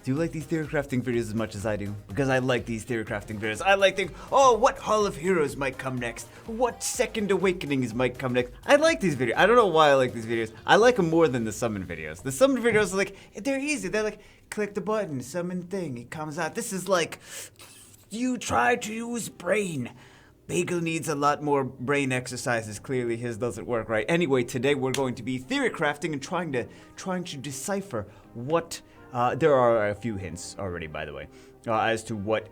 Do you like these theory crafting videos as much as I do? Because I like these theory crafting videos. I like thinking, oh, what Hall of Heroes might come next? What Second Awakenings might come next? I like these videos. I don't know why I like these videos. I like them more than the summon videos. The summon videos are like, they're easy. They're like, click the button, summon thing, it comes out. This is like, you try to use brain. Bagel needs a lot more brain exercises. Clearly his doesn't work right. Anyway, today we're going to be theory crafting and trying to decipher what there are a few hints already, by the way, as to what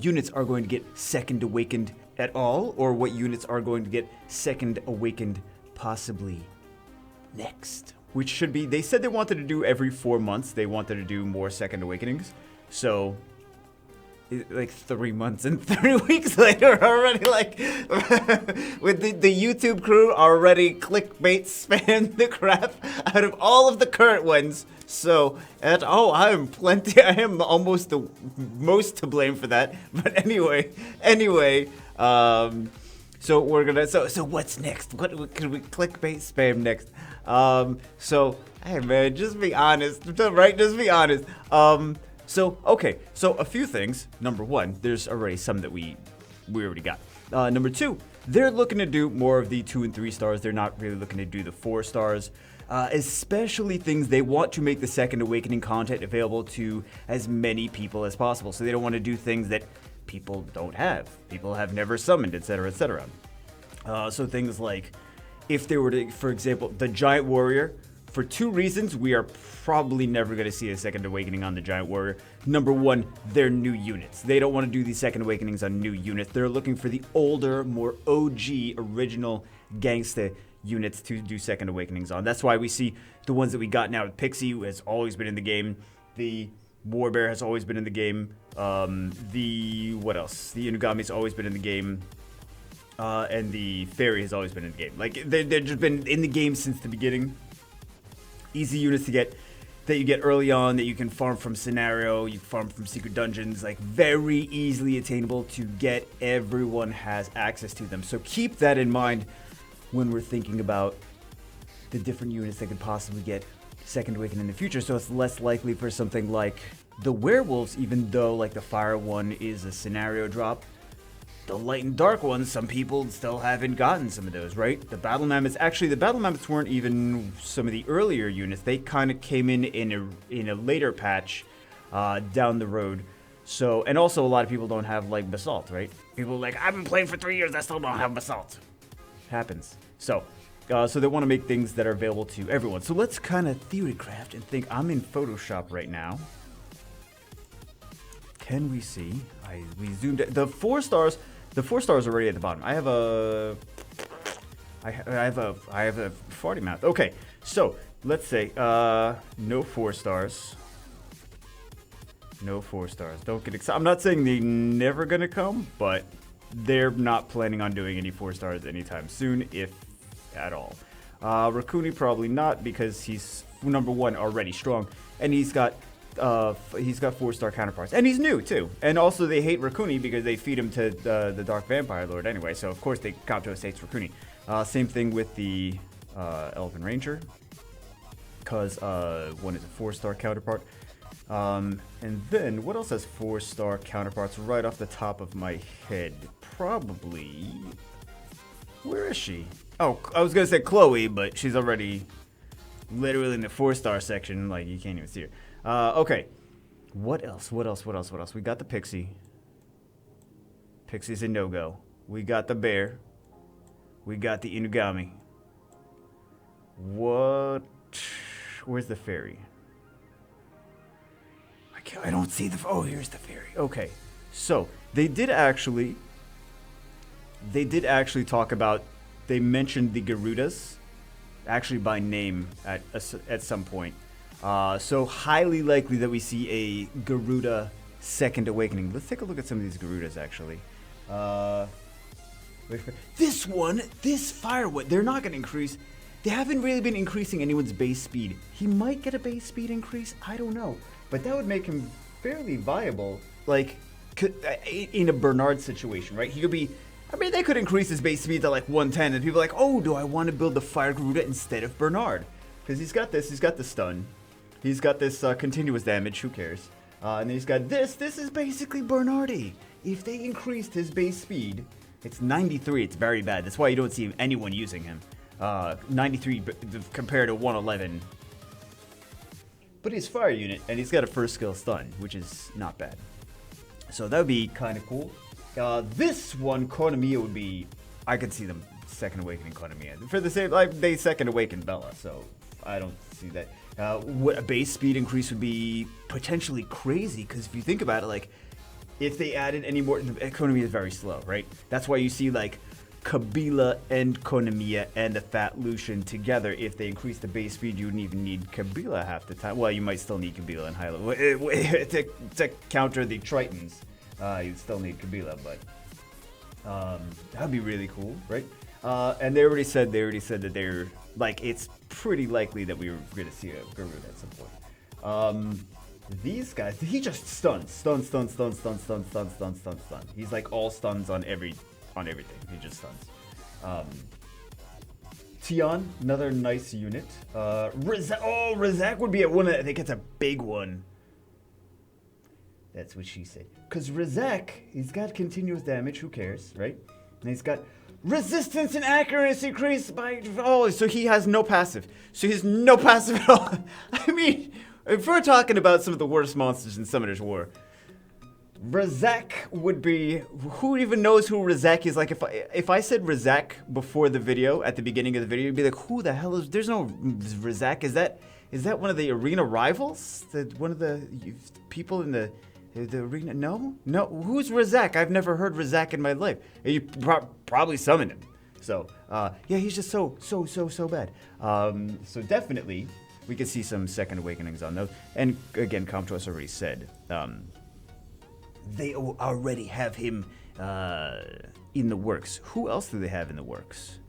units are going to get Second Awakened at all, or what units are going to get Second Awakened possibly next. Which should be, they said they wanted to do every 4 months. They wanted to do more Second Awakenings. So, like 3 months and 3 weeks later already, like, with the YouTube crew already clickbait spammed the crap out of all of the current ones. So, I am almost the most to blame for that. But anyway, so we're gonna, so what's next? What could we clickbait spam next? Hey man, just be honest, right? Just be honest. So a few things. Number one, there's already some that we already got. Number two, they're looking to do more of the 2 and 3 stars. They're not really looking to do the 4 stars. Especially things they want to make the Second Awakening content available to as many people as possible. So they don't want to do things that people don't have. People have never summoned, etc., etc. So things like, if they were to, for example, the Giant Warrior, for 2 reasons, we are probably never going to see a Second Awakening on the Giant Warrior. Number one, they're new units. They don't want to do these Second Awakenings on new units. They're looking for the older, more OG, original gangsta units to do Second Awakenings on. That's why we see the ones that we got now. Pixie has always been in the game. The Warbear has always been in the game. What else? The Inugami's always been in the game. And the Fairy has always been in the game. Like, they've just been in the game since the beginning. Easy units to get, that you get early on, that you can farm from scenario, you farm from secret dungeons, like very easily attainable to get. Everyone has access to them. So keep that in mind when we're thinking about the different units that could possibly get Second Awakened in the future. So it's less likely for something like the Werewolves, even though like the Fire one is a scenario drop. The Light and Dark ones, some people still haven't gotten some of those, right? The Battle Mammoths, actually the Battle Mammoths weren't even some of the earlier units. They kind of came in a later patch down the road. So, and also a lot of people don't have like Basalt, right? People are like, I've been playing for 3 years, I still don't have Basalt. Happens. So they want to make things that are available to everyone. So let's kind of theory craft and think. I'm in Photoshop right now. Can we see? We zoomed in. The 4 stars. The 4 stars are already at the bottom. I have a farty mouth. Okay, so let's say no 4 stars. No 4 stars. Don't get excited. I'm not saying they're never gonna come, but they're not planning on doing any 4 stars anytime soon, if at all. Rakuni probably not, because he's number 1 already strong, and he's got 4-star counterparts, and he's new too. And also they hate Rakuni because they feed him to the Dark Vampire Lord anyway. So of course they Com2us hates Rakuni. Same thing with the Elven Ranger, because one is a 4-star counterpart. And then what else has 4-star counterparts right off the top of my head? Probably, where is she? Oh, I was gonna say Chloe, but she's already literally in the 4-star section. Like, you can't even see her. Okay. What else? We got the Pixie. Pixie's a no-go. We got the Bear. We got the Inugami. What? Where's the Fairy? I don't see the... Oh, here's the Fairy. Okay. So, they did actually talk about... They mentioned the Garudas, actually by name at some point. So highly likely that we see a Garuda Second Awakening. Let's take a look at some of these Garudas, actually. This Firewood, they're not going to increase. They haven't really been increasing anyone's base speed. He might get a base speed increase, I don't know. But that would make him fairly viable, like, in a Bernard situation, right? He could be... I mean, they could increase his base speed to like 110, and people are like, oh, do I want to build the Fire Garuda instead of Bernard? Because he's got this, he's got the stun. He's got this continuous damage. Who cares? And then he's got this. This is basically Bernardi. If they increased his base speed, it's 93. It's very bad. That's why you don't see anyone using him. 93 compared to 111. But he's fire unit, and he's got a first skill stun, which is not bad. So that would be kind of cool. This one, Com2us, would be... I could see them second awakening Com2us. For the same... Like, they second awaken Bella, so I don't see that. What a base speed increase would be potentially crazy, because if you think about it, like, if they added any more... Com2us is very slow, right? That's why you see, like, Kabila and Com2us and the Fat Lucian together. If they increase the base speed, you wouldn't even need Kabila half the time. Well, you might still need Kabila and high level to counter the Tritons. You'd still need Kabila, but that'd be really cool, right? And they already said that they're like, it's pretty likely that we were going to see a Garud at some point. These guys, he just stun. He's like all stuns on everything. He just stuns. Tion, another nice unit. Razak would be at one. I think it's a big one. That's what she said. Because Razak, he's got continuous damage. Who cares, right? And he's got resistance and accuracy increased by... Oh, so he has no passive. So he has no passive at all. I mean, if we're talking about some of the worst monsters in Summoner's War, Razak would be... Who even knows who Razak is? Like, if I said Razak before the video, at the beginning of the video, you'd be like, who the hell is... There's no Razak. Is that one of the arena rivals? One of the people in the arena? No? Who's Razak? I've never heard Razak in my life. You probably summoned him. So, yeah, he's just so bad. So definitely, we could see some second awakenings on those. And again, Com2us already said, they already have him in the works. Who else do they have in the works?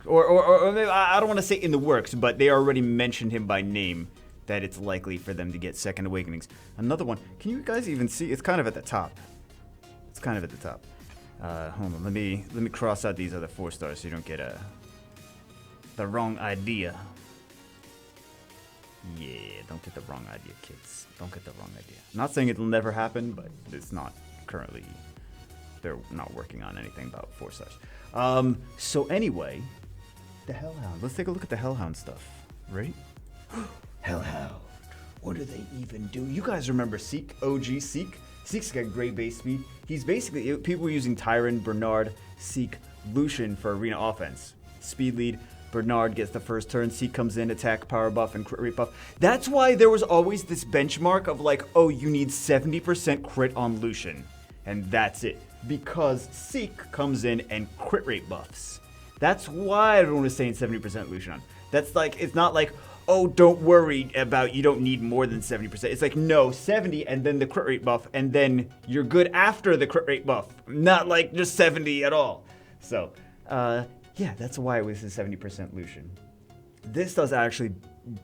Or maybe, I don't want to say in the works, but they already mentioned him by name, that it's likely for them to get second awakenings. Another one. Can you guys even see? It's kind of at the top. Hold on. Let me cross out these other 4 stars so you don't get the wrong idea. Yeah, don't get the wrong idea, kids. Don't get the wrong idea. I'm not saying it'll never happen, but it's not currently. They're not working on anything about 4 stars. So anyway, the Hellhound. Let's take a look at the Hellhound stuff, right? Hellhound. What do they even do? You guys remember Seek? OG Seek? Seek's got great base speed. He's basically, people were using Tyron, Bernard, Seek, Lucian for arena offense. Speed lead. Bernard gets the first turn. Seek comes in, attack, power buff, and crit rate buff. That's why there was always this benchmark of like, oh, you need 70% crit on Lucian. And that's it. Because Seek comes in and crit rate buffs. That's why everyone was saying 70% Lucian on. That's like, it's not like, oh, don't worry about, you don't need more than 70%. It's like, no, 70 and then the crit rate buff, and then you're good after the crit rate buff. Not like just 70 at all. So, yeah, that's why it was a 70% Lucian. This does actually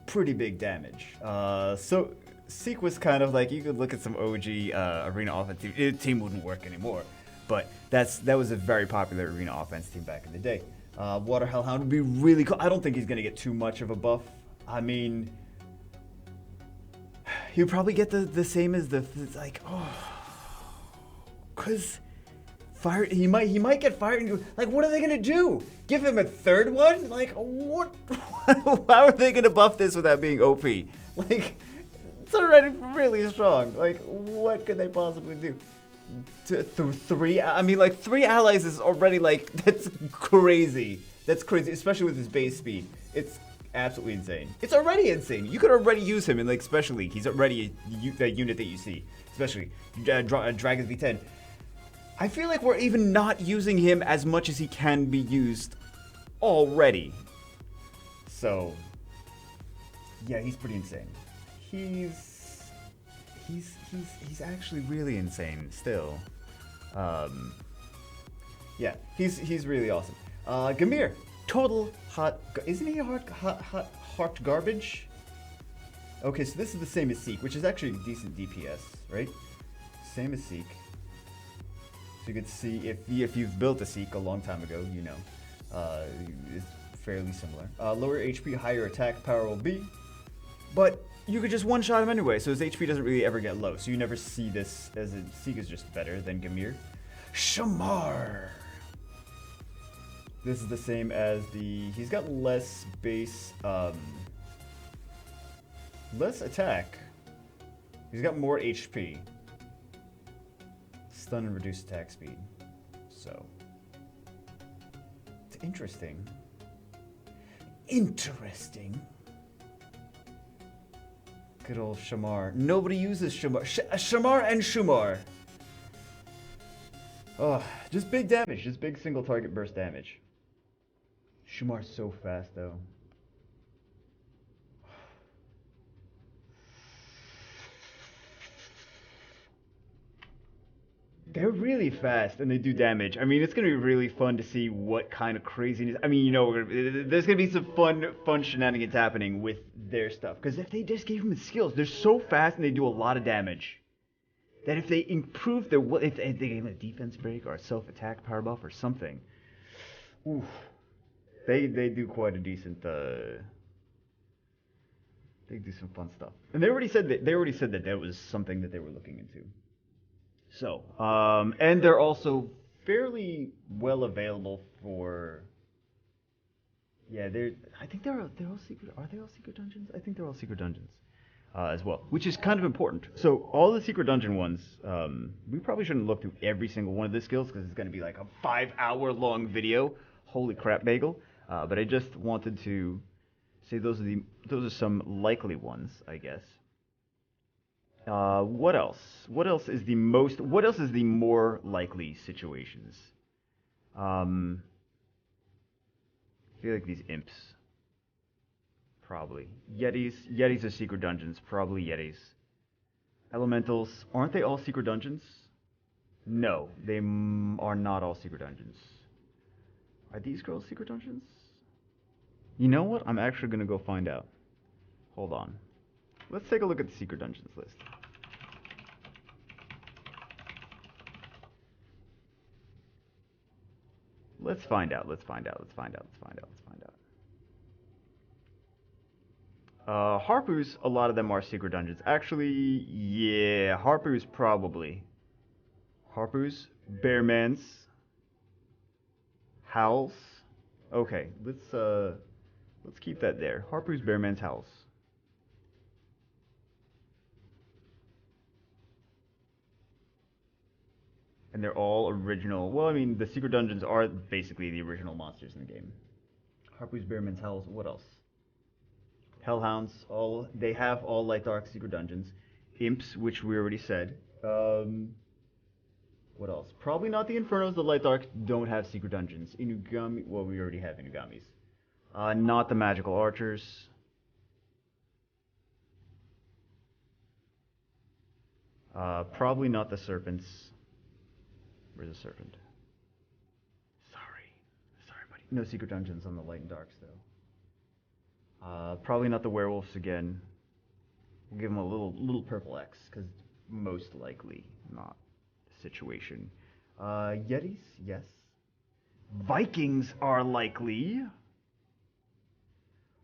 pretty big damage. So Seek was kind of like, you could look at some OG arena offense team. The team wouldn't work anymore, but that was a very popular arena offense team back in the day. Water Hellhound would be really cool. I don't think he's going to get too much of a buff. I mean, he'll probably get the same as like, oh, because fire, he might get fired. Like, what are they gonna do? Give him a third one? Like, what? How are they gonna buff this without being OP? Like, it's already really strong. Like, what could they possibly do? Three? I mean, like, 3 allies is already like, that's crazy. That's crazy, especially with his base speed. It's absolutely insane. It's already insane. You could already use him in like Special League. He's already a unit that you see, especially Dragons V10. I feel like we're even not using him as much as he can be used already. So, yeah, he's pretty insane. He's actually really insane still. Yeah, he's really awesome. Gamir, total hot. Isn't he hot garbage? Okay, so this is the same as Seek, which is actually a decent DPS, right? Same as Seek. So you could see if you've built a Seek a long time ago, you know, it's fairly similar. Lower HP, higher attack power will be. But you could just one-shot him anyway, so his HP doesn't really ever get low. So you never see this as a Seek is just better than Gamir. Shamar. This is the same as the... He's got less base... less attack. He's got more HP. Stun and reduced attack speed. So... It's interesting. Interesting. Good old Shamar. Nobody uses Shamar. Shamar and Shumar. Oh, just big damage. Just big single target burst damage. Shumar's so fast, though. They're really fast and they do damage. I mean, it's gonna be really fun to see what kind of craziness. I mean, you know, there's gonna be some fun shenanigans happening with their stuff. Because if they just gave them the skills, they're so fast and they do a lot of damage. That if they improve their, if they gave them a defense break or a self-attack power buff or something, oof, they do quite a decent. They do some fun stuff. And they already said that was something that they were looking into. So, and they're also fairly well available for. Yeah, I think they're all secret. Are they all secret dungeons? I think they're all secret dungeons, as well, which is kind of important. So all the secret dungeon ones, we probably shouldn't look through every single one of the skills because it's going to be like a 5-hour-long video. Holy crap, bagel! But I just wanted to say those are some likely ones, I guess. What else? What else is the more likely situations? I feel like these imps. Probably. Yetis are secret dungeons. Probably Yetis. Elementals. Aren't they all secret dungeons? No, they are not all secret dungeons. Are these girls secret dungeons? You know what? I'm actually going to go find out. Hold on. Let's take a look at the secret dungeons list. Let's find out. Harpoos, a lot of them are secret dungeons. Actually, yeah, Harpoos probably. Harpoos, Bearmans, Howls. Okay, let's keep that there. Harpoos, Bearmans, Howls. And they're all original. Well, I mean, the secret dungeons are basically the original monsters in the game. Harpoos, Bearmans, Howls. What else? Hellhounds. They have all light dark secret dungeons. Imps, which we already said. What else? Probably not the Infernos. The light dark don't have secret dungeons. Inugami. Well, we already have Inugamis. Not the magical archers. Probably not the serpents. Where's the serpent? Sorry, buddy. No secret dungeons on the light and darks, though. Probably not the werewolves again. We'll give them a little purple X, because most likely not the situation. Yetis, yes. Vikings are likely.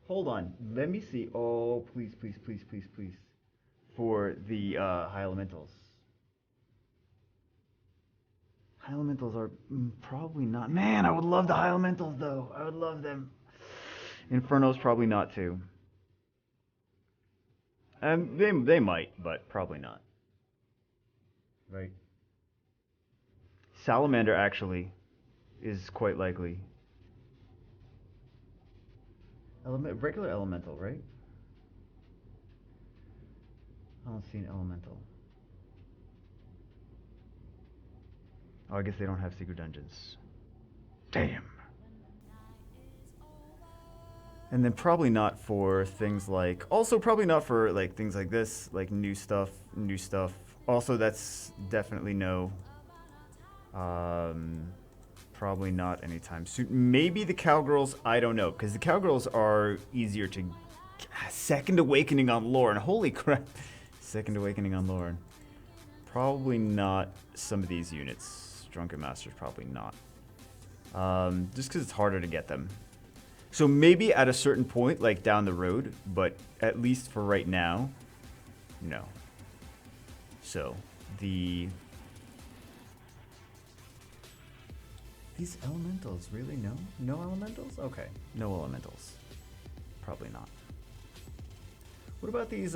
Hold on, let me see. Oh, please. For the high elementals. High elementals are probably not. Man, I would love the high elementals though. I would love them. Infernos probably not too. And they might, but probably not. Right. Salamander actually is quite likely. Regular elemental, right? I don't see an elemental. Oh, I guess they don't have secret dungeons. Damn. And then probably not for things like... Also probably not for like things like this, like new stuff. Also, that's definitely no. Probably not anytime soon. Maybe the Cowgirls, I don't know. Because the Cowgirls are easier to... Second Awakening on Lauren. Holy crap. Second Awakening on Lauren. Probably not some of these units. Drunken Masters, probably not. Just because it's harder to get them. So maybe at a certain point, like down the road, but at least for right now, no. So these elementals, really? No elementals? Okay, no elementals. Probably not. What about these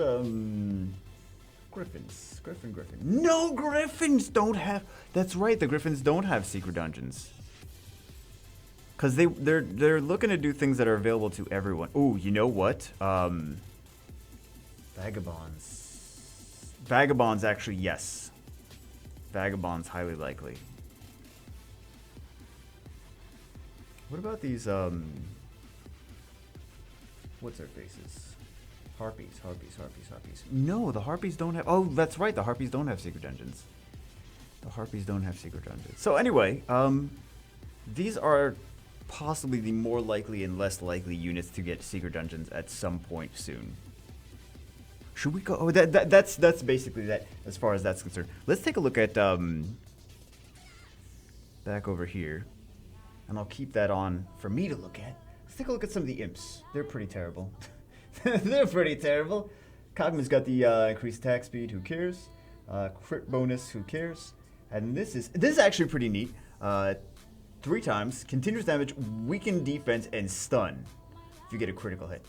griffins? Griffin. No, griffins don't have. That's right. The griffins don't have secret dungeons. Cause they're looking to do things that are available to everyone. Ooh, you know what? Vagabonds. Vagabonds, actually, yes. Vagabonds, highly likely. What about these what's their faces? Harpies. No, the harpies don't have. Oh, that's right. The harpies don't have secret dungeons. The harpies don't have secret dungeons. So anyway, these are possibly the more likely and less likely units to get secret dungeons at some point soon. Should we go? Oh, that's basically that as far as that's concerned. Let's take a look at back over here, and I'll keep that on for me to look at. Let's take a look at some of the imps. They're pretty terrible. They're pretty terrible. Cogman's got the increased attack speed. Who cares? Crit bonus. Who cares? And this is actually pretty neat. 3 times continuous damage, weaken defense, and stun. If you get a critical hit.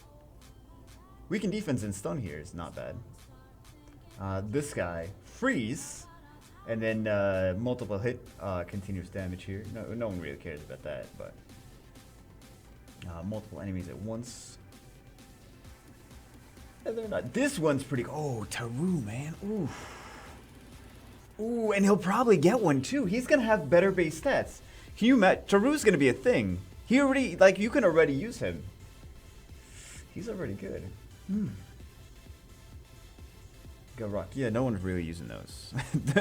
Weaken defense and stun here is not bad. This guy, freeze, and then multiple hit continuous damage here. No one really cares about that, but multiple enemies at once. Yeah, they're not. This one's pretty. Oh, Taru, man. Ooh. Ooh, and he'll probably get one too. He's gonna have better base stats. Can you imagine? Taru's gonna be a thing. He already, like, you can already use him. He's already good. Go rock. Yeah, no one's really using those.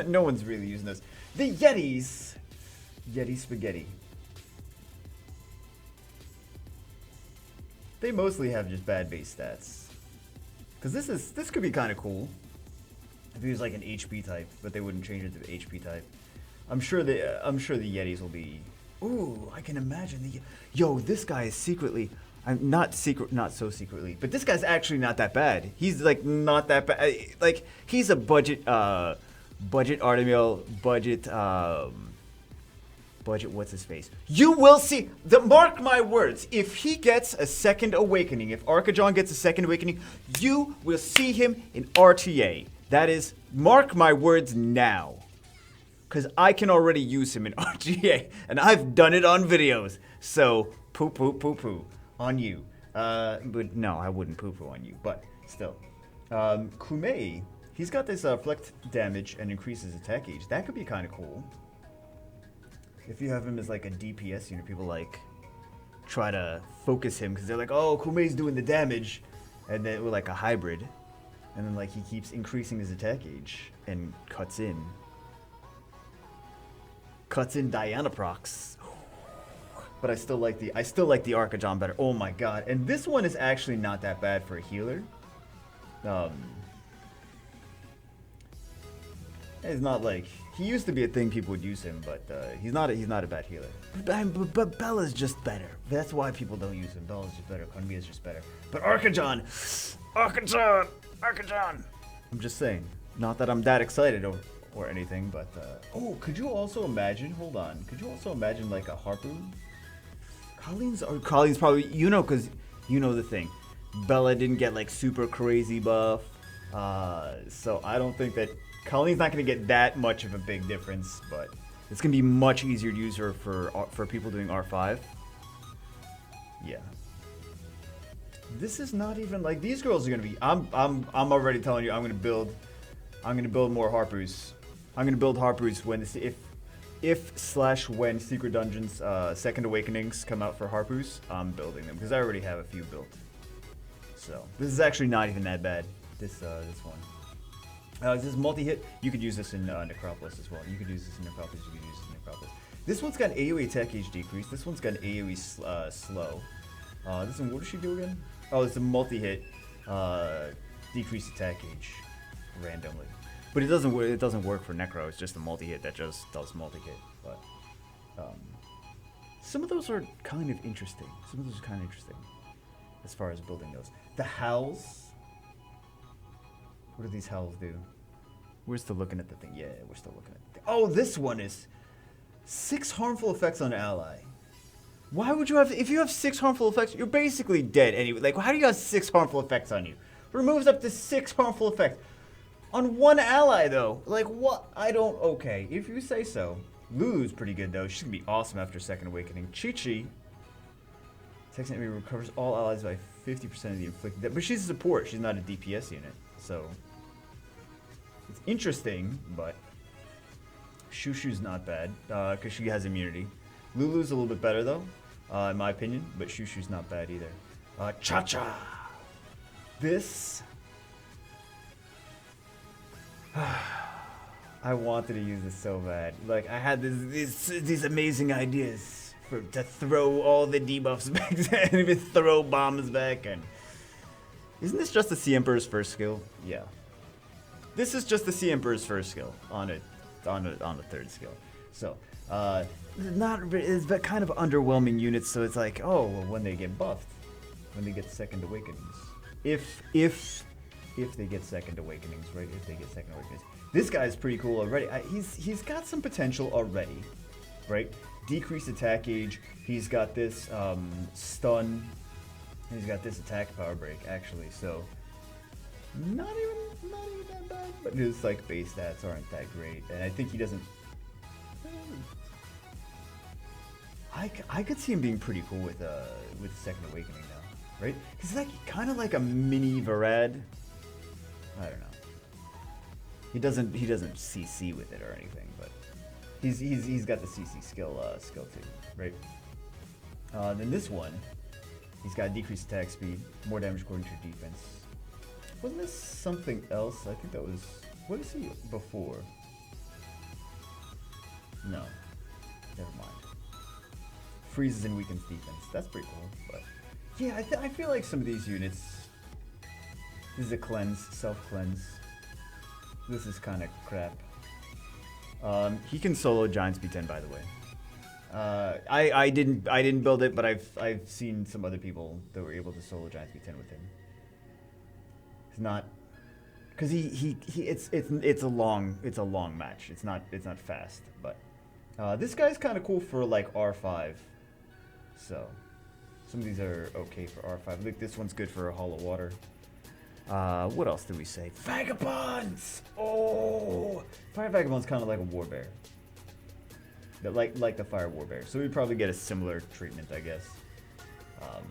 No one's really using those. The Yetis. Yeti spaghetti. They mostly have just bad base stats. Cause this could be kind of cool. If he was like an HP type, but they wouldn't change it to the HP type. I'm sure the Yetis will be. Ooh, I can imagine the. Yo, this guy is secretly. I'm not so secretly, but this guy's actually not that bad. He's like not that bad. Like he's a budget Artemil, budget what's his face? You will see. Mark my words. If he gets a second awakening, if Archajon gets a second awakening, you will see him in RTA. That is, mark my words now. Because I can already use him in RTA, and I've done it on videos. So, poo on you. But no, I wouldn't poo on you, but still. Kume, he's got this reflect damage and increases attack gauge. That could be kind of cool. If you have him as like a DPS unit, people like try to focus him because they're like, oh, Kume's doing the damage, and then we're like a hybrid, and then like he keeps increasing his attack gauge and cuts in Diana procs. But I still like the Archajon better. Oh my god! And this one is actually not that bad for a healer. It's not like he used to be a thing people would use him, but he's not a bad healer. But Bella's just better. That's why people don't use him. Bella's just better. Com2us just better. But Archajon. I'm just saying. Not that I'm that excited or anything, but oh, could you also imagine? Hold on. Could you also imagine like a Harpoon? Colleen's probably, because you know the thing. Bella didn't get like super crazy buff, so I don't think that Colleen's not going to get that much of a big difference, but it's going to be much easier to use her for people doing R5. Yeah. This is not even like these girls are going to be. I'm already telling you I'm going to build more Harpoos. I'm going to build Harpoos when when Secret Dungeons Second Awakenings come out for Harpoos. I'm building them because I already have a few built. So this is actually not even that bad. This one. This is multi-hit. You could use this in Necropolis as well. You could use this in Necropolis. This one's got AoE attack gauge decrease. This one's got AoE slow. This one, what does she do again? Oh, it's a multi-hit decrease attack gauge randomly. But it doesn't work for Necro. It's just a multi-hit that just does multi-hit. But some of those are kind of interesting. Some of those are kind of interesting as far as building goes. The howls. What do these howls do? We're still looking at the thing. Yeah, we're still looking at the thing. Oh, this one is 6 harmful effects on ally. Why would you have, if you have 6 harmful effects, you're basically dead anyway. Like, how do you have 6 harmful effects on you? Removes up to 6 harmful effects. On one ally, though. Like, what? I don't, okay, if you say so. Lulu's pretty good, though. She's gonna be awesome after Second Awakening. Chi-Chi. Second enemy recovers all allies by 50% of the inflicted damage. But she's a support. She's not a DPS unit, so... It's interesting, but Shushu's not bad, because she has immunity. Lulu's a little bit better, though, in my opinion, but Shushu's not bad either. Cha-Cha! This... I wanted to use this so bad. Like, I had these amazing ideas to throw all the debuffs back and even throw bombs back. And isn't this just the Sea Emperor's first skill? Yeah. This is just the Sea Emperor's first skill on a third skill. So, it's kind of underwhelming units. So it's like, oh, well, when they get buffed, when they get Second Awakenings, if they get Second Awakenings, right? If they get Second Awakenings, this guy's pretty cool already. He's got some potential already, right? Decreased attack gauge. He's got this stun. And he's got this attack power break actually. So, not even that bad, but his like base stats aren't that great, and I think he doesn't. I could see him being pretty cool with Second Awakening though, right? He's like kind of like a mini Varad. I don't know. He doesn't CC with it or anything, but he's got the CC skill too, right? Then this one, he's got decreased attack speed, more damage according to your defense. Wasn't this something else? I think that was... What is he before? No. Never mind. Freezes and weakens defense. That's pretty cool, but... Yeah, I feel like some of these units... This is a cleanse, self-cleanse. This is kind of crap. He can solo Giant Speed 10, by the way. I didn't build it, but I've seen some other people that were able to solo Giant Speed 10 with him. It's not, because it's a long match. It's not fast, but this guy's kind of cool for like R5. So some of these are okay for R5. Look, this one's good for Hollow Water. What else did we say? Vagabonds! Oh! Fire Vagabond's kind of like a Warbear. Like the Fire Warbear. So we'd probably get a similar treatment, I guess. Kind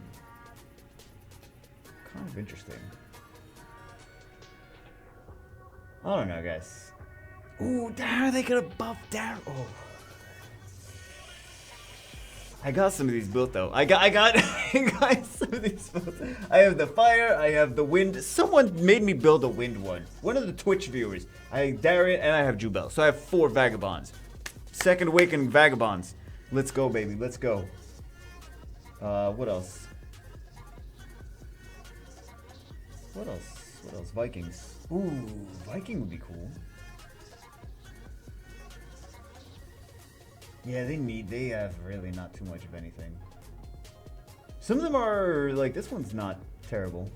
of interesting. I don't know, guys. Ooh, Darren, they could have buffed Darren. Oh. I got some of these built though. I got some of these built. I have the fire, I have the wind. Someone made me build a wind one. One of the Twitch viewers. I have Darian and I have Jubel. So I have 4 Vagabonds. Second Awakening Vagabonds. Let's go, baby. Let's go. What else? What else? Vikings. Ooh, Viking would be cool. Yeah, they have really not too much of anything. Some of them are, like, this one's not terrible.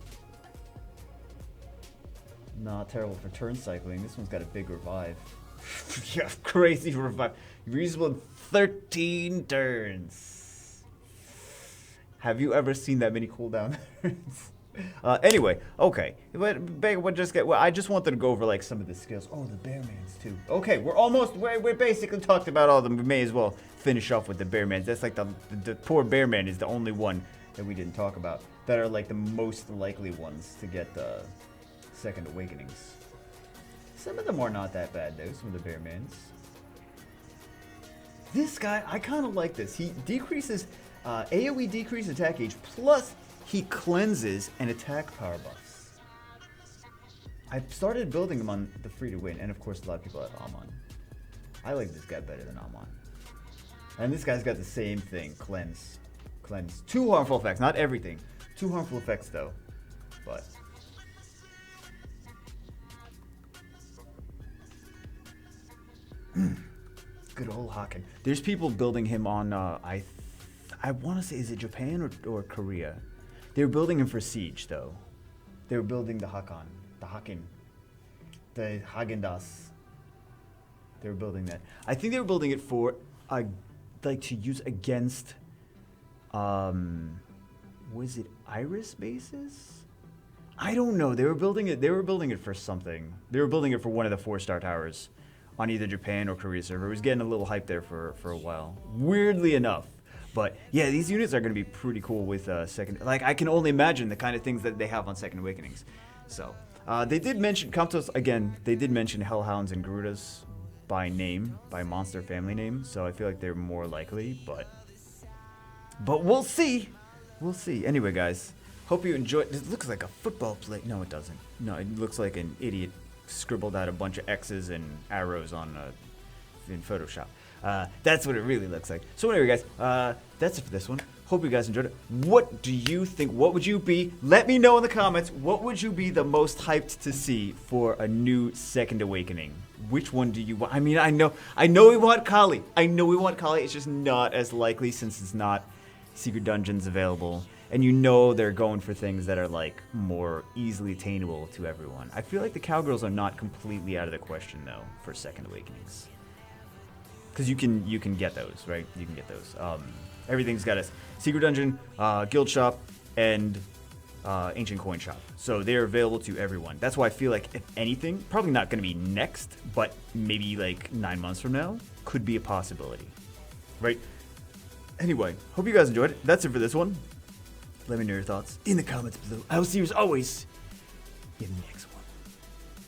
Not terrible for turn cycling. This one's got a big revive. Yeah, crazy revive. Reusable in 13 turns. Have you ever seen that many cooldown turns? Anyway, okay. I just wanted to go over like some of the skills. Oh, the Bearmans too. Okay, we're basically talked about all of them. We may as well finish off with the Bearmans. That's like the poor Bearman is the only one that we didn't talk about. That are like the most likely ones to get Second Awakenings. Some of them are not that bad though, some of the Bearmans. This guy, I kind of like this. He decreases, AoE decrease attack gauge, plus he cleanses and attack power buffs. I've started building him on the free to win, and of course a lot of people have Amon. I like this guy better than Amon. And this guy's got the same thing, cleanse. 2 harmful effects, not everything. 2 harmful effects though, but. Good old Haken. There's people building him on, I I want to say, is it Japan or Korea? They were building him for Siege, though. They were building the Haken, the Hagendas. They were building that. I think they were building it for, like, to use against, was it Iris bases? I don't know. They were building it. They were building it for something. They were building it for one of the 4-star towers on either Japan or Korea server. It was getting a little hype there for a while. Weirdly enough. But yeah, these units are going to be pretty cool with second. Like, I can only imagine the kind of things that they have on Second Awakenings. So they did mention Com2us again. They did mention Hellhounds and Garudas by name, by monster family name. So I feel like they're more likely. But we'll see. We'll see. Anyway, guys, hope you enjoyed. This looks like a football play. No, it doesn't. No, it looks like an idiot scribbled out a bunch of X's and arrows on in Photoshop. That's what it really looks like. So anyway, guys, that's it for this one. Hope you guys enjoyed it. What do you think? What would you be? Let me know in the comments. What would you be the most hyped to see for a new Second Awakening? Which one do you want? I mean, I know we want Kali. I know we want Kali. It's just not as likely since it's not secret dungeons available. And you know they're going for things that are like more easily attainable to everyone. I feel like the Cowgirls are not completely out of the question though for Second Awakenings. Because you can get those, right? You can get those. Everything's got a secret dungeon, guild shop, and ancient coin shop. So they're available to everyone. That's why I feel like, if anything, probably not going to be next, but maybe like 9 months from now, could be a possibility, right? Anyway, hope you guys enjoyed it. That's it for this one. Let me know your thoughts in the comments below. I will see you as always in the next one.